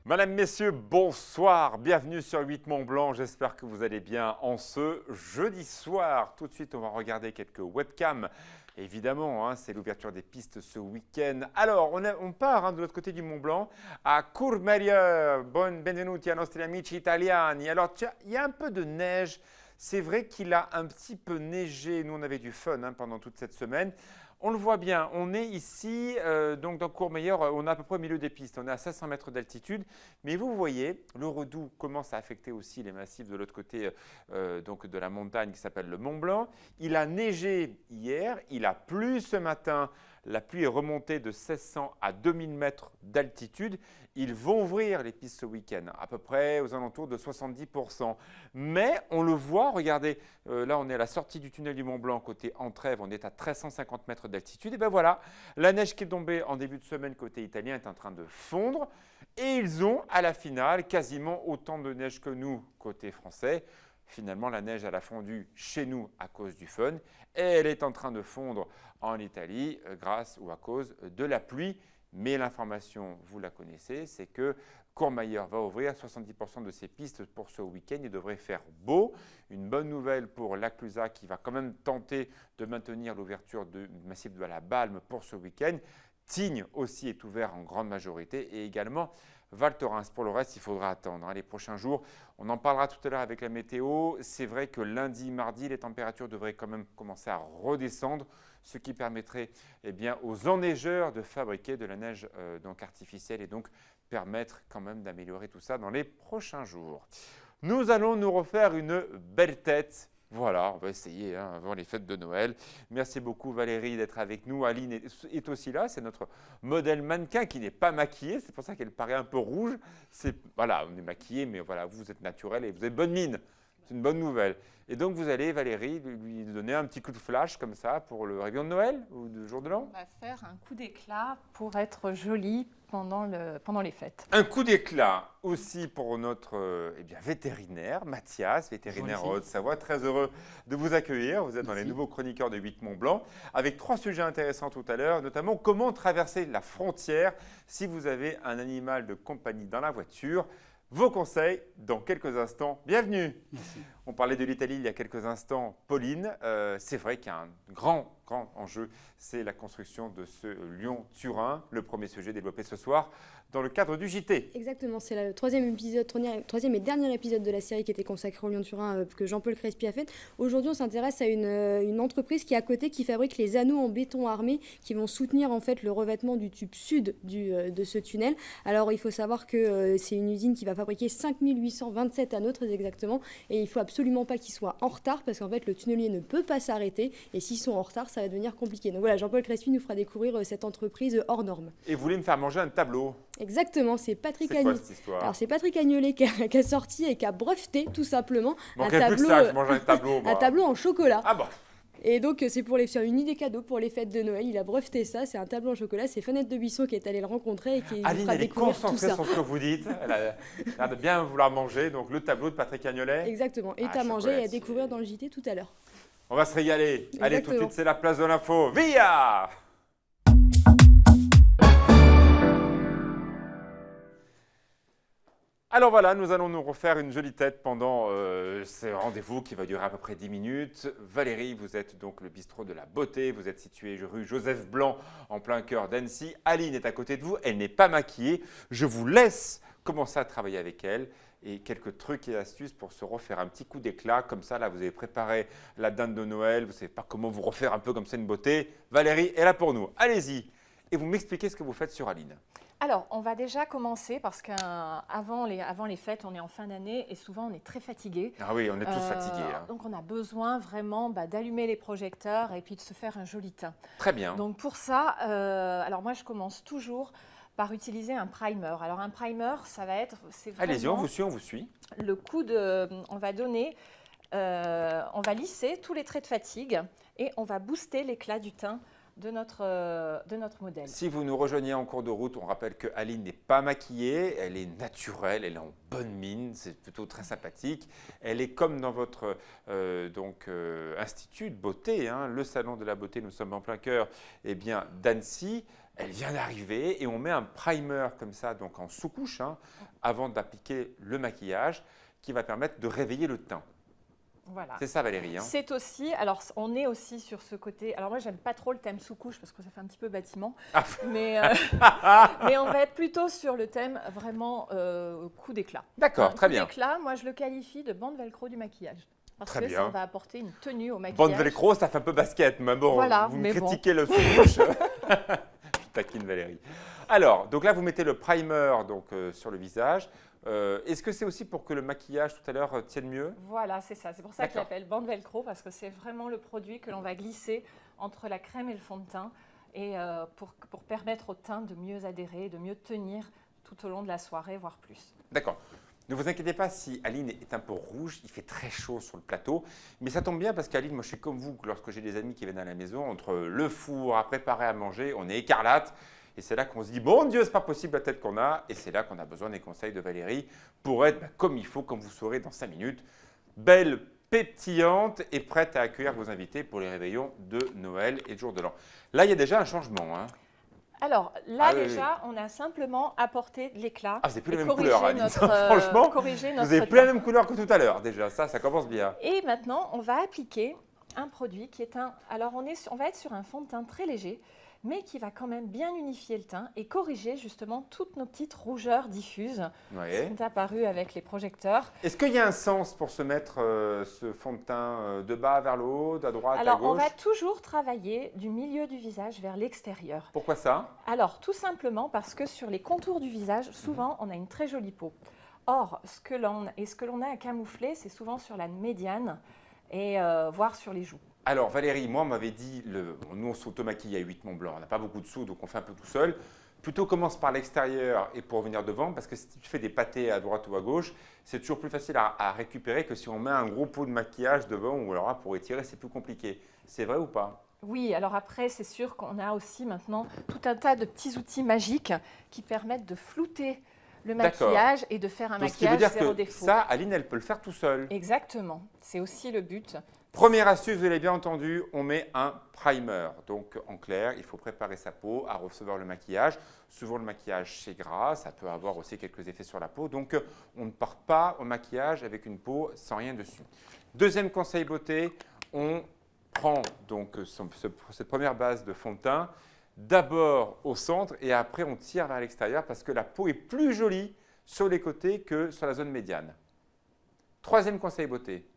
Madame, Messieurs, bonsoir, bienvenue sur 8 Mont Blanc, j'espère que vous allez bien en ce jeudi soir. Tout de suite, on va regarder quelques webcams. Évidemment, c'est l'ouverture des pistes ce week-end. Alors, on part de l'autre côté du Mont Blanc, à Courmayeur. Benvenuti ai nostri amici italiani. Alors, tiens, il y a un peu de neige. C'est vrai qu'il a un petit peu neigé. Nous, on avait du fun pendant toute cette semaine. On le voit bien, on est ici, donc dans Courmayeur, on est à peu près au milieu des pistes, on est à 500 mètres d'altitude. Mais vous voyez, le redout commence à affecter aussi les massifs de l'autre côté donc de la montagne qui s'appelle le Mont Blanc. Il a neigé hier, il a plu ce matin. La pluie est remontée de 1600 à 2000 mètres d'altitude. Ils vont ouvrir les pistes ce week-end, à peu près aux alentours de 70%. Mais on le voit, regardez, là on est à la sortie du tunnel du Mont Blanc, côté Entrèves, on est à 1350 mètres d'altitude. Et bien voilà, la neige qui est tombée en début de semaine côté italien est en train de fondre. Et ils ont à la finale quasiment autant de neige que nous côté français. Finalement, la neige, elle a fondu chez nous à cause du fun et elle est en train de fondre en Italie grâce ou à cause de la pluie. Mais l'information, vous la connaissez, c'est que Courmayeur va ouvrir 70% de ses pistes pour ce week-end. Il devrait faire beau. Une bonne nouvelle pour l'Aclusa qui va quand même tenter de maintenir l'ouverture du massif de la Balme pour ce week-end. Tignes aussi est ouvert en grande majorité et également Val Thorens. Pour le reste, il faudra attendre les prochains jours. On en parlera tout à l'heure avec la météo. C'est vrai que lundi, mardi, les températures devraient quand même commencer à redescendre, ce qui permettrait aux enneigeurs de fabriquer de la neige donc artificielle et donc permettre quand même d'améliorer tout ça dans les prochains jours. Nous allons nous refaire une belle tête. Voilà, on va essayer avant les fêtes de Noël. Merci beaucoup Valérie d'être avec nous. Aline est aussi là, c'est notre modèle mannequin qui n'est pas maquillée. C'est pour ça qu'elle paraît un peu rouge. Voilà, on est maquillé, mais voilà, vous êtes naturel et vous avez bonne mine. C'est une bonne nouvelle. Et donc vous allez, Valérie, lui donner un petit coup de flash comme ça pour le réveillon de Noël ou le jour de l'an. On va faire un coup d'éclat pour être jolie pendant les fêtes. Un coup d'éclat aussi pour notre vétérinaire, Mathias, vétérinaire en Haute-Savoie. Très heureux de vous accueillir. Vous êtes dans les nouveaux chroniqueurs de 8 Mont Blanc avec 3 sujets intéressants tout à l'heure, notamment comment traverser la frontière si vous avez un animal de compagnie dans la voiture. Vos conseils dans quelques instants. Bienvenue. Merci. On parlait de l'Italie il y a quelques instants. Pauline, c'est vrai qu'il y a un grand enjeu, c'est la construction de ce Lyon-Turin, le premier sujet développé ce soir dans le cadre du JT. Exactement, c'est le troisième et dernier épisode de la série qui était consacré au Lyon-Turin que Jean-Paul Crespi a fait. Aujourd'hui, on s'intéresse à une entreprise qui est à côté, qui fabrique les anneaux en béton armé qui vont soutenir en fait le revêtement du tube sud de ce tunnel. Alors, il faut savoir que c'est une usine qui va fabriquer 5827 anneaux très exactement et il faut absolument pas qu'ils soient en retard parce qu'en fait, le tunnelier ne peut pas s'arrêter et s'ils sont en retard, ça va devenir compliqué. Donc voilà, Jean-Paul Crespi nous fera découvrir cette entreprise hors norme. Et vous voulez me faire manger un tableau? Exactement, c'est Patrick Agnolet. C'est quoi cette histoire? Alors c'est Patrick Agnolet qui a sorti et qui a breveté tout simplement un tableau, plus que ça, je mange un tableau, un tableau en chocolat. Ah bon. Et donc c'est pour une idée cadeau pour les fêtes de Noël. Il a breveté ça, c'est un tableau en chocolat. C'est Fenêtre de Buisson qui est allé le rencontrer et qui Aline, fera elle est découvrir tout concentrée ça. sur ce que vous dites. Elle a l'air de bien vouloir manger. Donc le tableau de Patrick Agnolet. Exactement. Et à manger et à découvrir dans le JT tout à l'heure. On va se régaler. Exactement. Allez, tout de suite, c'est la place de l'info. Via! Alors voilà, nous allons nous refaire une jolie tête pendant ce rendez-vous qui va durer à peu près 10 minutes. Valérie, vous êtes donc le bistrot de la beauté, vous êtes situé rue Joseph Blanc en plein cœur d'Annecy. Aline est à côté de vous, elle n'est pas maquillée. Je vous laisse commencer à travailler avec elle et quelques trucs et astuces pour se refaire un petit coup d'éclat. Comme ça, là, vous avez préparé la dinde de Noël, vous ne savez pas comment vous refaire un peu comme ça une beauté. Valérie est là pour nous, allez-y. Et vous m'expliquez ce que vous faites sur Aline. Alors, on va déjà commencer parce qu'avant les fêtes, on est en fin d'année et souvent on est très fatigué. Ah oui, on est tous fatigués. Donc, on a besoin vraiment d'allumer les projecteurs et puis de se faire un joli teint. Très bien. Donc, pour ça, alors moi, je commence toujours par utiliser un primer. Alors, un primer, ça va être… Allez-y, on vous suit. Le coup de… On va donner… on va lisser tous les traits de fatigue et on va booster l'éclat du teint de notre modèle. Si vous nous rejoignez en cours de route, on rappelle que Aline n'est pas maquillée, elle est naturelle, elle est en bonne mine, c'est plutôt très sympathique. Elle est comme dans votre institut de beauté, le salon de la beauté, nous sommes en plein cœur d'Annecy. Elle vient d'arriver et on met un primer comme ça, donc en sous-couche, hein, avant d'appliquer le maquillage, qui va permettre de réveiller le teint. Voilà. C'est ça Valérie, hein? C'est aussi, alors on est aussi sur ce côté, alors moi j'aime pas trop le thème sous-couche parce que ça fait un petit peu bâtiment, Ah. mais on va être plutôt sur le thème vraiment coup d'éclat. D'accord, très bien. Coup d'éclat, moi je le qualifie de bande velcro du maquillage. Parce Très que bien. ça va apporter une tenue au maquillage. Bande velcro, ça fait un peu basket, mais bon, Voilà, vous me mais bon. critiquez le sous-couche. Je taquine Valérie. Alors, donc là, vous mettez le primer donc, sur le visage. Est-ce que c'est aussi pour que le maquillage tout à l'heure tienne mieux? Voilà, c'est ça. C'est pour ça que je D'accord. l'appelle bande velcro parce que c'est vraiment le produit que l'on va glisser entre la crème et le fond de teint et pour permettre au teint de mieux adhérer, de mieux tenir tout au long de la soirée, voire plus. D'accord. Ne vous inquiétez pas si Aline est un peu rouge, il fait très chaud sur le plateau. Mais ça tombe bien parce qu'Aline, moi je suis comme vous, lorsque j'ai des amis qui viennent à la maison, entre le four à préparer à manger, on est écarlate. Et c'est là qu'on se dit, bon Dieu, c'est pas possible la tête qu'on a. Et c'est là qu'on a besoin des conseils de Valérie pour être comme il faut, comme vous saurez dans 5 minutes, belle, pétillante et prête à accueillir vos invités pour les réveillons de Noël et de jour de l'an. Là, il y a déjà un changement, hein. Alors là Ah oui, déjà, on a simplement apporté de l'éclat. Ah, c'est plus et la même corrigé couleur, Aline. notre, Franchement, corrigé vous notre n'avez plus la teint. même couleur que tout à l'heure déjà. Ça commence bien. Et maintenant, on va appliquer un produit qui est un... Alors, on va être sur un fond de teint très léger, mais qui va quand même bien unifier le teint et corriger justement toutes nos petites rougeurs diffuses qui Ouais. sont apparues avec les projecteurs. Est-ce qu'il y a un sens pour se mettre ce fond de teint de bas vers le haut, de droite à Alors, on gauche? va toujours travailler du milieu du visage vers l'extérieur. Pourquoi ça? Alors, tout simplement parce que sur les contours du visage, souvent, on a une très jolie peau. Or, ce que l'on a à camoufler, c'est souvent sur la médiane et voire sur les joues. Alors Valérie, moi on m'avait dit, nous on s'automaquille à 8 Mont-Blanc, on n'a pas beaucoup de sous donc on fait un peu tout seul. Plutôt commence par l'extérieur et pour venir devant, parce que si tu fais des pâtés à droite ou à gauche, c'est toujours plus facile à récupérer que si on met un gros pot de maquillage devant ou alors là, pour étirer c'est plus compliqué. C'est vrai ou pas? Oui, alors après, c'est sûr qu'on a aussi maintenant tout un tas de petits outils magiques qui permettent de flouter le D'accord. maquillage et de faire un Donc ce qui veut maquillage dire zéro que défaut. ça, Aline, elle peut le faire tout seul. Exactement, c'est aussi le but. Première astuce, vous l'avez bien entendu, on met un primer. Donc en clair, il faut préparer sa peau à recevoir le maquillage. Souvent le maquillage c'est gras, ça peut avoir aussi quelques effets sur la peau. Donc on ne part pas au maquillage avec une peau sans rien dessus. Deuxième conseil beauté, on prend donc cette première base de fond de teint d'abord au centre et après on tire vers l'extérieur parce que la peau est plus jolie sur les côtés que sur la zone médiane. Troisième conseil beauté.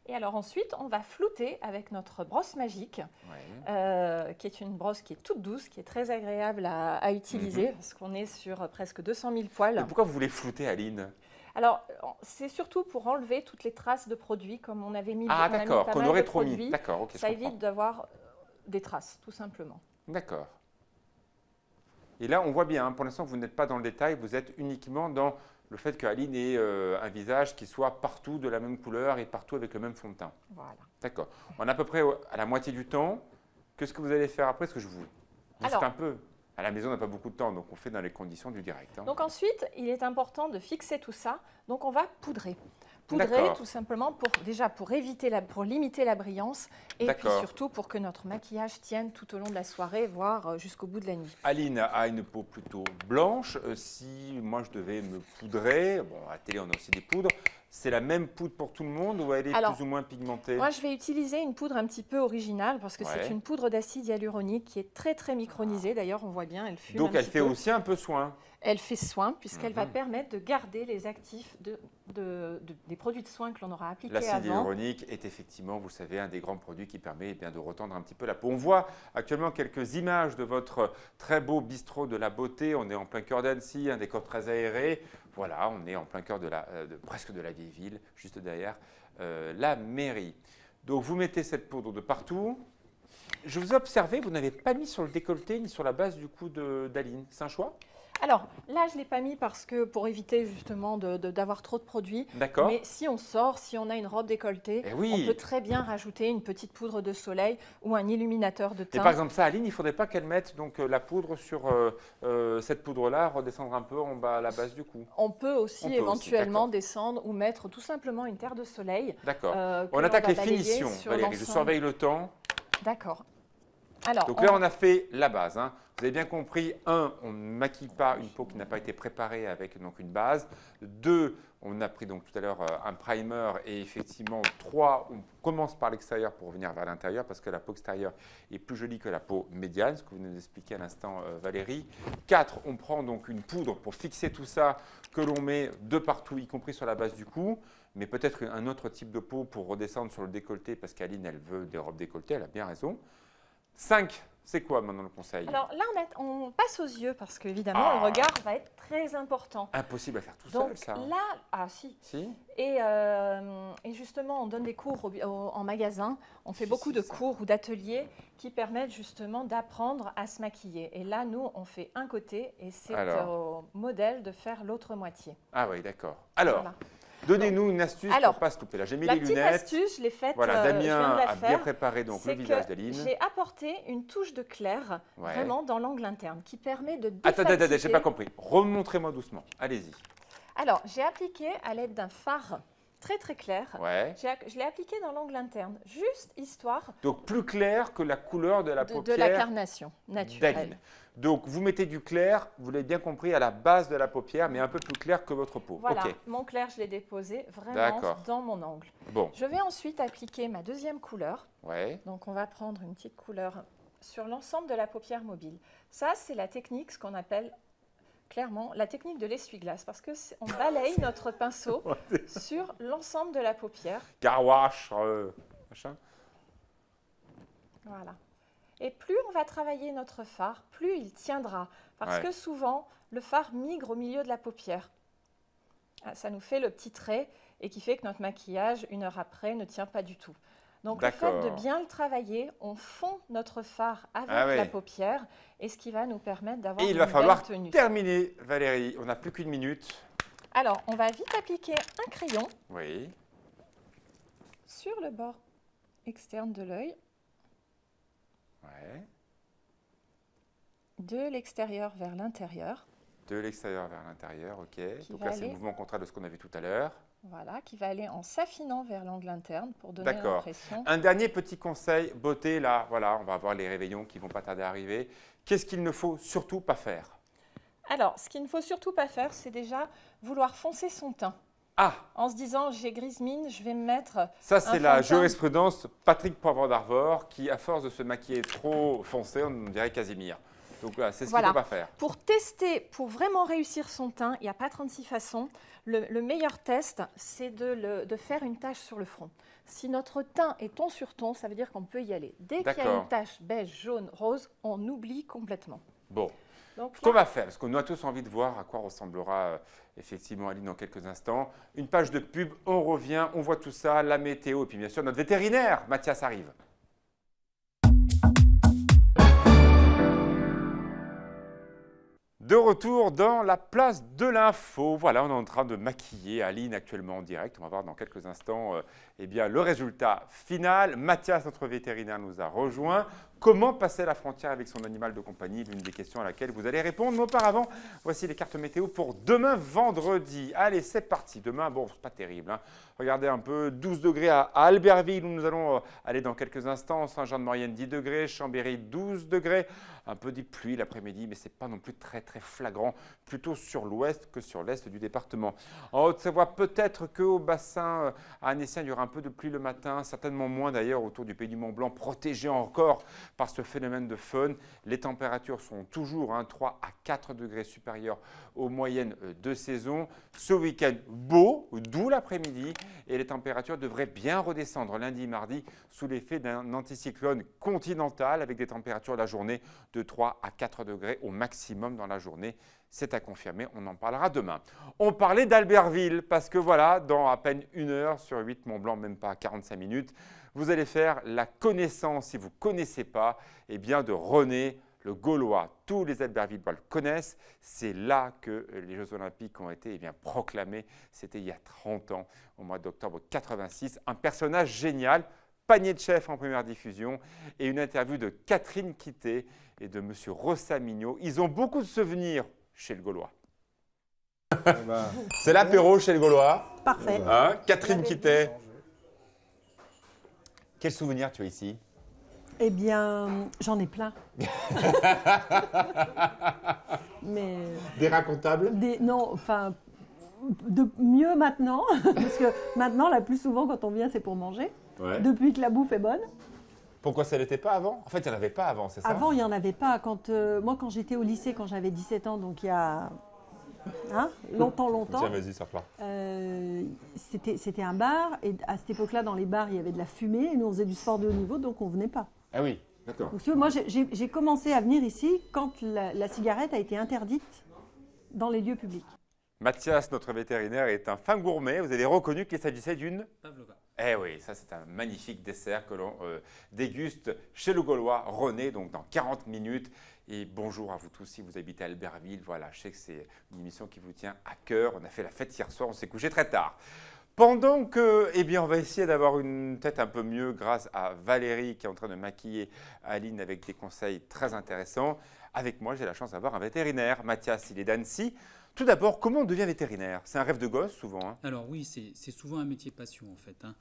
Et alors ensuite, on va flouter avec notre brosse magique, Ouais. qui est une brosse qui est toute douce, qui est très agréable à utiliser, parce qu'on est sur presque 200 000 poils. Et pourquoi vous voulez flouter, Aline? Alors, c'est surtout pour enlever toutes les traces de produits, comme on avait mis, Ah on a mis d'accord, pas qu'on mal aurait de trop mis. produits. D'accord, ok, je Ça comprends. évite d'avoir des traces, tout simplement. D'accord. Et là, on voit bien, hein, pour l'instant, vous n'êtes pas dans le détail, vous êtes uniquement dans le fait qu'Aline ait un visage qui soit partout de la même couleur et partout avec le même fond de teint. Voilà. D'accord. On est à peu près à la moitié du temps. Qu'est-ce que vous allez faire après? Parce que je vous booste Alors. un peu. À la maison, on n'a pas beaucoup de temps, donc on fait dans les conditions du direct, hein. Donc ensuite, il est important de fixer tout ça. Donc on va poudrer. Poudrer D'accord. tout simplement pour limiter la brillance et puis D'accord. surtout pour que notre maquillage tienne tout au long de la soirée, voire jusqu'au bout de la nuit. Aline a une peau plutôt blanche. Si moi je devais me poudrer, bon, à la télé on a aussi des poudres, c'est la même poudre pour tout le monde ou elle est Alors, plus ou moins pigmentée? Moi, je vais utiliser une poudre un petit peu originale parce que Ouais. c'est une poudre d'acide hyaluronique qui est très très micronisée. D'ailleurs, on voit bien, elle fume Donc un elle petit fait peu. aussi un peu soin. Elle fait soin puisqu'elle va Mhm. permettre de garder les actifs des produits de soin que l'on aura appliqués L'acide avant. hyaluronique est effectivement, vous savez, un des grands produits qui permet de retendre un petit peu la peau. On voit actuellement quelques images de votre très beau bistrot de la beauté. On est en plein cœur d'Annecy, un décor très aéré. Voilà, on est en plein cœur presque de la vieille ville, juste derrière la mairie. Donc vous mettez cette poudre de partout. Je vous ai observé, vous n'avez pas mis sur le décolleté ni sur la base du cou d'Aline. C'est un choix? Alors là, je ne l'ai pas mis parce que pour éviter justement d'avoir trop de produits. D'accord. Mais si on sort, si on a une robe décolletée, Eh oui. on peut très bien rajouter une petite poudre de soleil ou un illuminateur de Et teint. par exemple, ça, Aline, il ne faudrait pas qu'elle mette donc, la poudre sur cette poudre-là, redescendre un peu en bas à la base du cou. On peut aussi On peut aussi, éventuellement d'accord. descendre ou mettre tout simplement une terre de soleil. D'accord. que On l'on attaque va les balayer finitions, sur Valérie. Je l'ensemble. surveille le temps. D'accord. Alors, Donc là, on a fait la base. Hein. Vous avez bien compris, 1, on ne maquille pas une peau qui n'a pas été préparée avec donc, une base. 2, on a pris donc tout à l'heure un primer. Et effectivement, 3, on commence par l'extérieur pour revenir vers l'intérieur parce que la peau extérieure est plus jolie que la peau médiane, ce que vous venez d'expliquer à l'instant, Valérie. 4, on prend donc une poudre pour fixer tout ça que l'on met de partout, y compris sur la base du cou. Mais peut-être un autre type de peau pour redescendre sur le décolleté parce qu'Aline, elle veut des robes décolletées, elle a bien raison. 5, c'est quoi maintenant le conseil? Alors là, on passe aux yeux parce qu'évidemment, le regard va être très important. Impossible à faire tout Donc seul, ça. là, si. Si. Et justement, on donne des cours en magasin. On fait beaucoup de ça. cours ou d'ateliers qui permettent justement d'apprendre à se maquiller. Et là, nous, on fait un côté et c'est au modèle de faire l'autre moitié. Ah oui, d'accord. Alors, Voilà. donnez-nous une astuce pour ne pas se louper. Là, j'ai mis les lunettes. La petite astuce, je l'ai faite. Voilà, je viens Damien de la a faire, bien préparé donc, le visage d'Aline. J'ai apporté une touche de clair vraiment dans l'angle interne qui permet de Attendez, je n'ai pas compris. Remontrez-moi doucement. Allez-y. Alors, j'ai appliqué à l'aide d'un fard très très clair. Ouais. Je l'ai appliqué dans l'angle interne, juste histoire. Donc plus clair que la couleur de la paupière de la carnation naturelle. d'Aline. Donc vous mettez du clair, vous l'avez bien compris, à la base de la paupière, mais un peu plus clair que votre peau. Voilà, Okay. mon clair, je l'ai déposé vraiment dans mon angle. Bon. Je vais ensuite appliquer ma deuxième couleur. Ouais. Donc on va prendre une petite couleur sur l'ensemble de la paupière mobile. Ça, c'est la technique, ce qu'on appelle clairement la technique de l'essuie-glace, parce qu'on balaye notre pinceau sur l'ensemble de la paupière. Carwash, machin. Voilà. Et plus on va travailler notre fard, plus il tiendra. Parce que souvent, le fard migre au milieu de la paupière. Ça nous fait le petit trait et qui fait que notre maquillage, 1 heure après, ne tient pas du tout. Donc le fait de bien le travailler, on fond notre fard avec la paupière et ce qui va nous permettre d'avoir une belle tenue. Et il va falloir terminer, Valérie. On n'a plus qu'une minute. Alors, on va vite appliquer un crayon sur le bord externe de l'œil. Ouais. De l'extérieur vers l'intérieur. De l'extérieur vers l'intérieur, ok. Donc là, c'est le mouvement contraire de ce qu'on a vu tout à l'heure. Voilà, qui va aller en s'affinant vers l'angle interne pour donner l'impression. Un dernier petit conseil, beauté, là, voilà, on va avoir les réveillons qui vont pas tarder à arriver. Qu'est-ce qu'il ne faut surtout pas faire? Alors, ce qu'il ne faut surtout pas faire, c'est déjà vouloir foncer son teint. En se disant, j'ai grise mine, je vais me mettre. Ça, c'est la jurisprudence Patrick Poivre d'Arvor qui, à force de se maquiller trop foncé, on dirait Casimir. Donc voilà, c'est ce qu'il ne faut pas faire. Pour tester, pour vraiment réussir son teint, il n'y a pas 36 façons. Le meilleur test, c'est de faire une tache sur le front. Si notre teint est ton sur ton, ça veut dire qu'on peut y aller. Dès qu'il y a une tache beige, jaune, rose, on oublie complètement. Bon. Ce qu'on va faire, parce qu'on a tous envie de voir à quoi ressemblera effectivement Aline dans quelques instants. Une page de pub, on revient, on voit tout ça, la météo, et puis bien sûr notre vétérinaire, Mathias, arrive. De retour dans la place de l'info. Voilà, on est en train de maquiller Aline actuellement en direct. On va voir dans quelques instants le résultat final. Mathias, notre vétérinaire, nous a rejoint. Comment passer la frontière avec son animal de compagnie? L'une des questions à laquelle vous allez répondre. Mais auparavant, voici les cartes météo pour demain vendredi. Allez, c'est parti. Demain, bon, c'est pas terrible. Hein. Regardez un peu, 12 degrés à Albertville où nous allons aller dans quelques instants. Saint-Jean-de-Maurienne, 10 degrés. Chambéry, 12 degrés. Un peu de pluie l'après-midi, mais ce n'est pas non plus très flagrant, plutôt sur l'ouest que sur l'est du département. En Haute-Savoie, peut-être qu'au bassin annécien, il y aura un peu de pluie le matin, certainement moins d'ailleurs autour du pays du Mont-Blanc, protégé encore par ce phénomène de faune. Les températures sont toujours 3 à 4 degrés supérieures aux moyennes de saison. Ce week-end, beau, doux l'après-midi, et les températures devraient bien redescendre lundi, mardi, sous l'effet d'un anticyclone continental avec des températures la journée de 3 à 4 degrés au maximum dans la journée. C'est à confirmer, on en parlera demain. On parlait d'Albertville parce que voilà, dans à peine 1 heure sur 8 Mont-Blanc, même pas 45 minutes, vous allez faire la connaissance, si vous ne connaissez pas, de René le Gaulois. Tous les Albertvillois le connaissent. C'est là que les Jeux Olympiques ont été proclamés. C'était il y a 30 ans, au mois d'octobre 86. Un personnage génial. Panier de chef en première diffusion et une interview de Catherine Quitté et de M. Rossa Mignot. Ils ont beaucoup de souvenirs chez le Gaulois. C'est l'apéro chez le Gaulois. Parfait. Catherine Quitté. Quel souvenir tu as ici? Eh bien, j'en ai plein. Mais Des racontables? non, enfin, mieux maintenant, parce que maintenant, la plus souvent, quand on vient, c'est pour manger. Ouais. Depuis que la bouffe est bonne. Pourquoi ça l'était pas avant? En fait, il n'y en avait pas avant, c'est ça? Avant, il n'y en avait pas. Moi, quand j'étais au lycée, quand j'avais 17 ans, donc il y a longtemps, Tiens, vas-y, sors-toi. c'était un bar. Et à cette époque-là, dans les bars, il y avait de la fumée. Et nous, on faisait du sport de haut niveau, donc on ne venait pas. Ah oui, d'accord. Donc, moi, j'ai commencé à venir ici quand la cigarette a été interdite dans les lieux publics. Mathias, notre vétérinaire, est un fin gourmet. Vous avez reconnu qu'il s'agissait d'une Pavlova. Eh oui, ça c'est un magnifique dessert que l'on déguste chez le Gaulois René, donc dans 40 minutes. Et bonjour à vous tous si vous habitez Albertville. Voilà, je sais que c'est une émission qui vous tient à cœur. On a fait la fête hier soir, on s'est couché très tard. Pendant que, eh bien, on va essayer d'avoir une tête un peu mieux grâce à Valérie qui est en train de maquiller Aline avec des conseils très intéressants. Avec moi, j'ai la chance d'avoir un vétérinaire. Mathias, il est d'Annecy. Tout d'abord, comment on devient vétérinaire? C'est un rêve de gosse souvent, hein. Alors oui, c'est souvent un métier passion en fait, hein.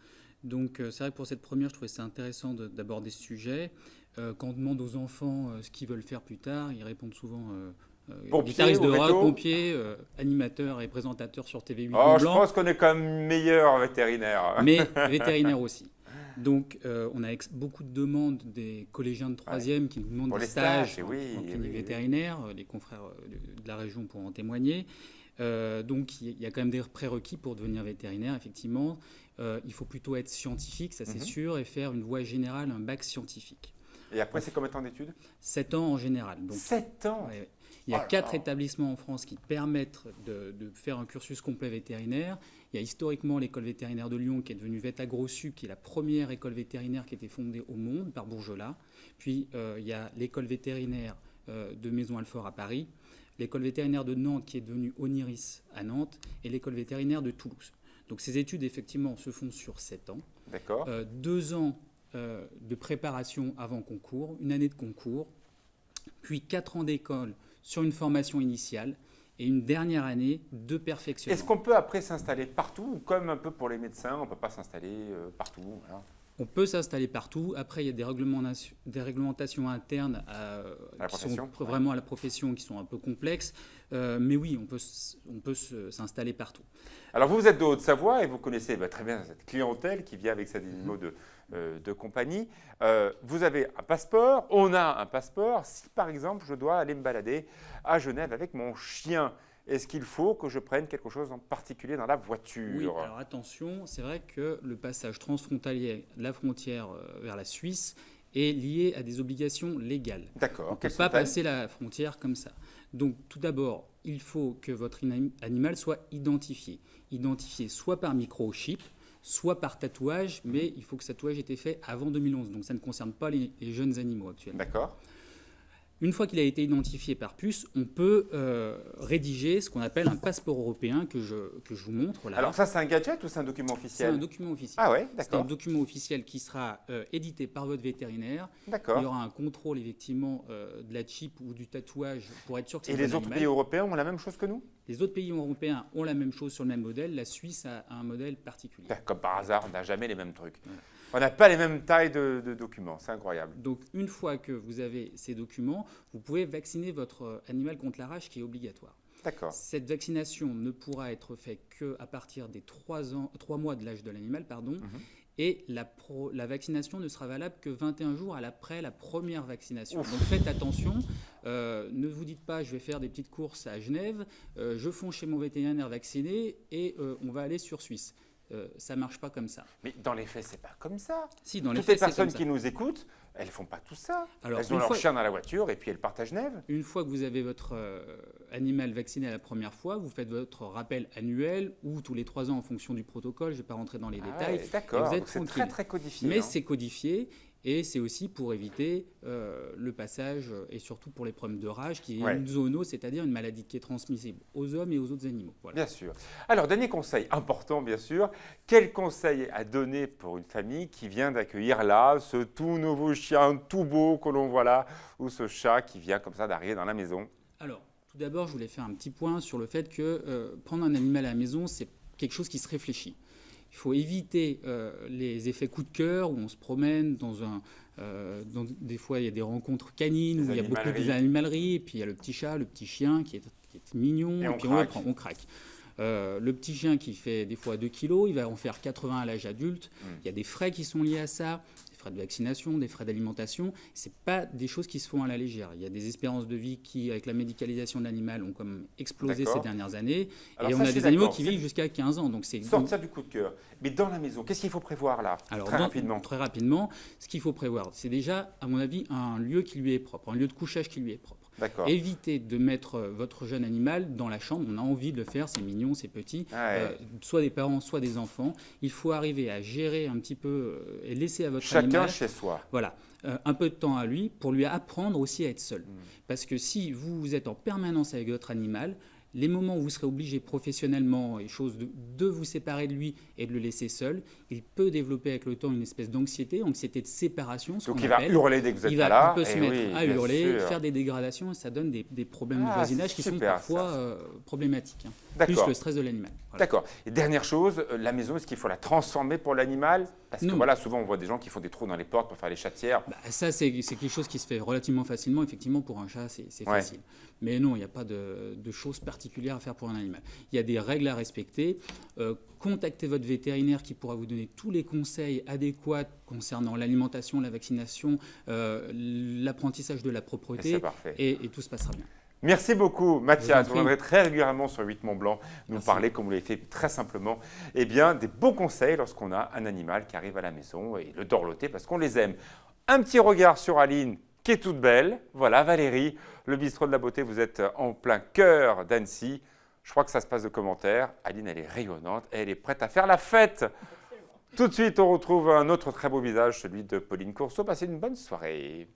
Donc c'est vrai que pour cette première, je trouvais ça intéressant d'aborder ce sujet. Quand on demande aux enfants ce qu'ils veulent faire plus tard, ils répondent souvent Pompier guitariste de ou rock, véto pompier, animateur et présentateur sur TV8 Oh, je Mont-Blanc, pense qu'on est quand même meilleur vétérinaire. mais vétérinaire aussi. Donc on a beaucoup de demandes des collégiens de 3e qui nous demandent Pour des les stages, stages oui, en clinique oui. vétérinaire. Les confrères de la région pourront en témoigner. Donc il y a quand même des prérequis pour devenir vétérinaire, effectivement. Il faut plutôt être scientifique, ça c'est sûr, et faire une voie générale, un bac scientifique. Et après, c'est combien de temps d'études? 7 ans en général. Donc, 7 ans. ouais, ouais. Il y a 4 établissements en France qui permettent de faire un cursus complet vétérinaire. Il y a historiquement l'école vétérinaire de Lyon qui est devenue VetAgroSup, qui est la première école vétérinaire qui a été fondée au monde par Bourgelat. Puis il y a l'école vétérinaire de Maison-Alfort à Paris, l'école vétérinaire de Nantes qui est devenue Oniris à Nantes et l'école vétérinaire de Toulouse. Donc ces études effectivement se font sur 7 ans. D'accord. 2 ans de préparation avant concours, une année de concours, puis 4 ans d'école sur une formation initiale et une dernière année de perfectionnement. Est-ce qu'on peut après s'installer partout ou comme un peu pour les médecins, on ne peut pas s'installer partout voilà. On peut s'installer partout. Après, il y a des réglementations internes la qui profession, sont vraiment à la profession, qui sont un peu complexes. Mais oui, on peut s'installer partout. Alors vous êtes de Haute-Savoie et vous connaissez très bien cette clientèle qui vient avec ses animaux de compagnie. Vous avez un passeport, on a un passeport. Si par exemple je dois aller me balader à Genève avec mon chien, est-ce qu'il faut que je prenne quelque chose en particulier dans la voiture? Oui, alors attention, c'est vrai que le passage transfrontalier de la frontière vers la Suisse est lié à des obligations légales. D'accord. On ne peut pas passer la frontière comme ça. Donc tout d'abord, il faut que votre animal soit identifié. Identifié soit par microchip, soit par tatouage, mais il faut que ce tatouage ait été fait avant 2011. Donc ça ne concerne pas les jeunes animaux actuellement. D'accord. Une fois qu'il a été identifié par puce, on peut rédiger ce qu'on appelle un passeport européen que je vous montre là. Alors ça, c'est un gadget ou c'est un document C'est officiel? un document officiel. Ah ouais, C'est un d'accord. document officiel qui sera édité par votre vétérinaire. Il y D'accord. aura un contrôle effectivement de la chip ou du tatouage pour être sûr que c'est Et le les bon autres animal. pays européens ont la même chose que nous? Les autres pays européens ont la même chose sur le même modèle. La Suisse a un modèle particulier. Comme par hasard, on n'a jamais les mêmes trucs. On n'a pas les mêmes tailles de documents, c'est incroyable. Donc une fois que vous avez ces documents, vous pouvez vacciner votre animal contre la rage qui est obligatoire. D'accord. Cette vaccination ne pourra être faite qu'à partir des 3 mois de l'âge de l'animal, et la vaccination ne sera valable que 21 jours après la première vaccination. Ouf. Donc faites attention, ne vous dites pas je vais faire des petites courses à Genève, je fonce chez mon vétérinaire vacciné et on va aller sur Suisse. Ça ne marche pas comme ça. Mais dans les faits, c'est pas comme ça. Si, dans les Toutes faits, les c'est personnes comme ça. qui nous écoutent, elles font pas tout ça. Alors, elles ont une leur fois- chien dans la voiture et puis elles partent à Genève. Une fois que vous avez votre animal vacciné la première fois, vous faites votre rappel annuel ou tous les 3 ans en fonction du protocole. Je ne vais pas rentrer dans les détails. Ouais, d'accord. et vous êtes Donc c'est tranquille. très codifié. Mais hein. c'est codifié et c'est aussi pour éviter le passage et surtout pour les problèmes de rage qui est Ouais. une zoonose, c'est-à-dire une maladie qui est transmissible aux hommes et aux autres animaux. Voilà. Bien sûr. Alors, dernier conseil important, bien sûr. Quel conseil à donner pour une famille qui vient d'accueillir là ce tout nouveau chien tout beau que l'on voit là, ou ce chat qui vient comme ça d'arriver dans la maison? Alors, tout d'abord, je voulais faire un petit point sur le fait que prendre un animal à la maison, c'est quelque chose qui se réfléchit. Il faut éviter les effets coup de cœur où on se promène dans Des fois, il y a des rencontres canines où il y a beaucoup d'animaleries. Et puis, il y a le petit chat, le petit chien qui est mignon. Et puis, on craque. Le petit chien qui fait des fois 2 kilos, il va en faire 80 à l'âge adulte. Il y a des frais qui sont liés à ça, des frais de vaccination, des frais d'alimentation. Ce n'est pas des choses qui se font à la légère. Il y a des espérances de vie qui, avec la médicalisation de l'animal, ont comme explosé ces dernières années. Alors et on a des animaux qui vivent jusqu'à 15 ans. Donc sortir du coup de cœur. Mais dans la maison, qu'est-ce qu'il faut prévoir là? Très rapidement. Très rapidement, ce qu'il faut prévoir, c'est déjà, à mon avis, un lieu qui lui est propre, un lieu de couchage qui lui est propre. Évitez de mettre votre jeune animal dans la chambre. On a envie de le faire, c'est mignon, c'est petit. Soit des parents, soit des enfants. Il faut arriver à gérer un petit peu et laisser à votre animal... Chacun chez soi. Voilà. Un peu de temps à lui pour lui apprendre aussi à être seul. Parce que si vous êtes en permanence avec votre animal, les moments où vous serez obligé professionnellement et de vous séparer de lui et de le laisser seul, il peut développer avec le temps une espèce d'anxiété de séparation. Donc il va hurler dès que vous êtes pas là. Il peut se mettre à hurler, faire des dégradations et ça donne des problèmes de voisinage qui sont parfois problématiques. Plus le stress de l'animal. Voilà. D'accord. Et dernière chose, la maison, est-ce qu'il faut la transformer pour l'animal? Parce que voilà, souvent on voit des gens qui font des trous dans les portes pour faire les chatières. Ça, c'est quelque chose qui se fait relativement facilement. Effectivement, pour un chat, c'est facile. Mais non, il n'y a pas de choses particulières à faire pour un animal. Il y a des règles à respecter. Contactez votre vétérinaire qui pourra vous donner tous les conseils adéquats concernant l'alimentation, la vaccination, l'apprentissage de la propreté. Et tout se passera bien. Merci beaucoup, Mathias. Vous viendrez très régulièrement sur 8 Mont Blanc nous parler, comme vous l'avez fait très simplement, des bons conseils lorsqu'on a un animal qui arrive à la maison et le dorloter parce qu'on les aime. Un petit regard sur Aline, qui est toute belle. Voilà, Valérie, le bistrot de la beauté, vous êtes en plein cœur d'Annecy. Je crois que ça se passe de commentaires. Aline, elle est rayonnante et elle est prête à faire la fête. Absolument. Tout de suite, on retrouve un autre très beau visage, celui de Pauline Courceau. Passez une bonne soirée.